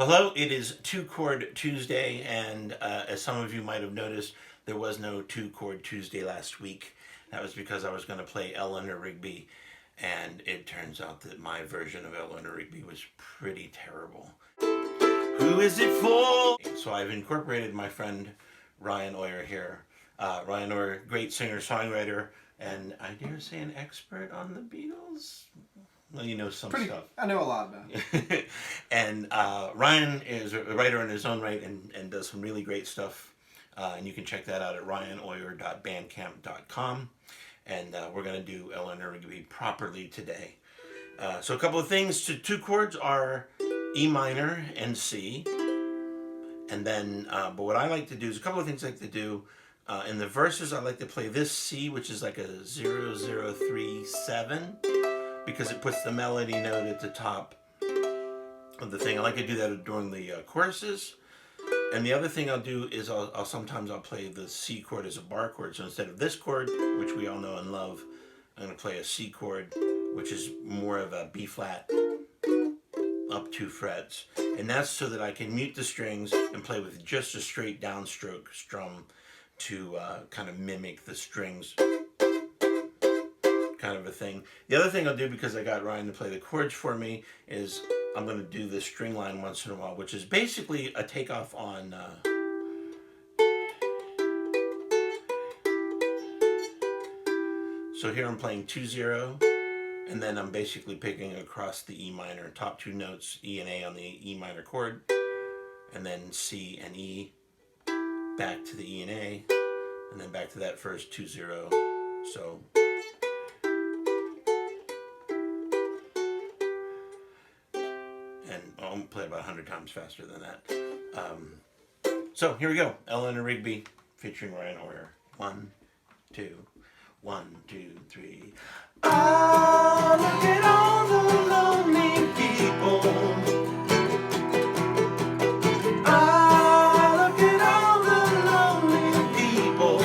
Hello, it is Chord Tuesday, and as some of you might have noticed, there was no Chord Tuesday last week. That was because I was going to play Eleanor Rigby, and it turns out that my version of Eleanor Rigby was pretty terrible. Who is it for? So I've incorporated my friend Ryan Oyer here. Ryan Oyer, great singer-songwriter, and I dare say an expert on the Beatles. Well, you know some stuff. I know a lot about it. And Ryan is a writer in his own right and does some really great stuff. And you can check that out at ryanoyer.bandcamp.com. And we're going to do Eleanor Rigby properly today. So a couple of things. Two chords are E minor and C. And then, but what I like to do is a couple of things I like to do. In the verses, I like to play this C, which is like a 0037. Because it puts the melody note at the top of the thing. I like to do that during the choruses. And the other thing I'll do is I'll sometimes play the C chord as a bar chord. So instead of this chord, which we all know and love, I'm going to play a C chord, which is more of a B flat up 2 frets. And that's so that I can mute the strings and play with just a straight downstroke strum to kind of mimic the strings, kind of a thing. The other thing I'll do, because I got Ryan to play the chords for me, is I'm going to do this string line once in a while, which is basically a takeoff on so here I'm playing 2-0, and then I'm basically picking across the E minor, top 2 notes, E and A on the E minor chord, and then C and E, back to the E and A, and then back to that first 2-0. So I'm going to play about 100 times faster than that. So here we go. Eleanor Rigby featuring Ryan Oyer. 1, 2, 1, 2, 3. Ah, look at all the lonely people. Ah, look at all the lonely people.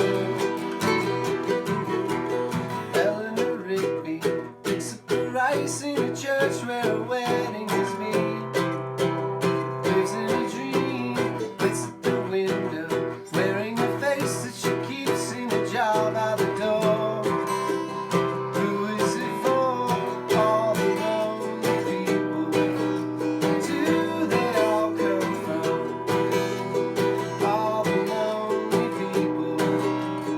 Eleanor Rigby picks up the rice in a church where a wedding is made. Lives in a dream, waits at the window, wearing a face that she keeps in a jar by the door. Who is it for? All the lonely people. Where do they all come from? All the lonely people.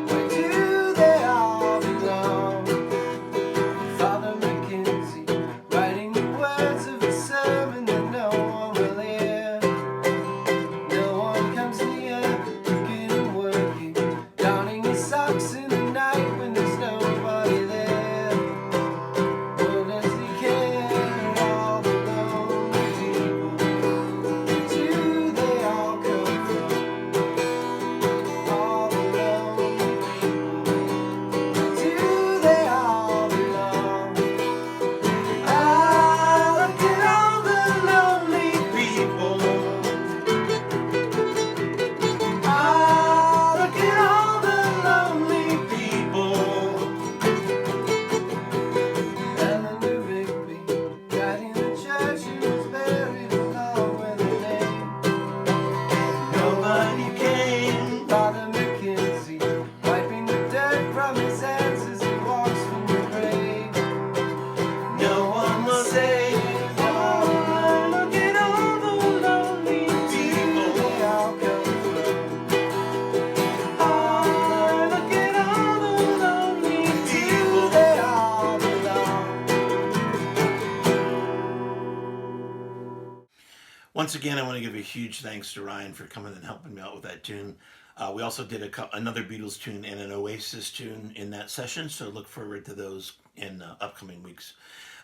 Where do they all belong? Father McKenzie, writing the words of a sermon that no one will hear. No one comes near, cooking and working, darning his socks in the night when there's nobody there. Or does he care? All the lonely people. Where do they all come from? All the lonely people. Where do they all belong? Ah, look at all the lonely people. Ah, look at all the lonely people. Eleanor Rigby died in the church and was buried along with her name. Nobody came. Father McKenzie wiping the dirt from his hands as he walks from the grave. No one will save. Oh, look at all the lonely people. They all come from. Oh, look at all the lonely people. They all belong. Once again, I want to give a huge thanks to Ryan for coming and helping me out with that tune. We also did another Beatles tune and an Oasis tune in that session, so look forward to those in upcoming weeks.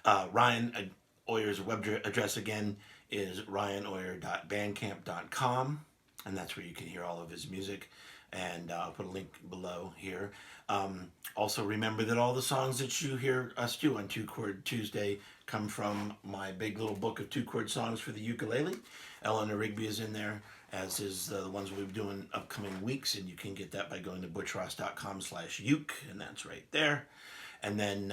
Ryan Oyer's web address again is ryanoyer.bandcamp.com, and that's where you can hear all of his music. And I'll put a link below here. Also remember that all the songs that you hear us do on Chord Tuesday come from my big little book of chord songs for the ukulele. Eleanor Rigby is in there, as is the ones we'll be doing upcoming weeks, and you can get that by going to butchross.com/uke, and that's right there. And then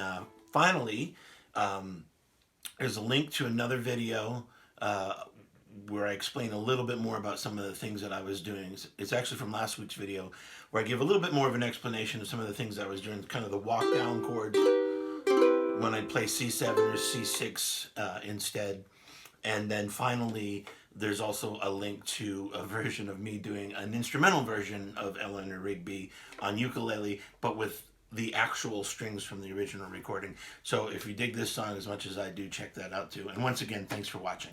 finally, there's a link to another video where I explain a little bit more about some of the things that I was doing. It's actually from last week's video, where I give a little bit more of an explanation of some of the things I was doing, kind of the walk down chords when I'd play C7 or C6 instead. And then finally, there's also a link to a version of me doing an instrumental version of Eleanor Rigby on ukulele, but with the actual strings from the original recording. So if you dig this song as much as I do, check that out too. And once again, thanks for watching.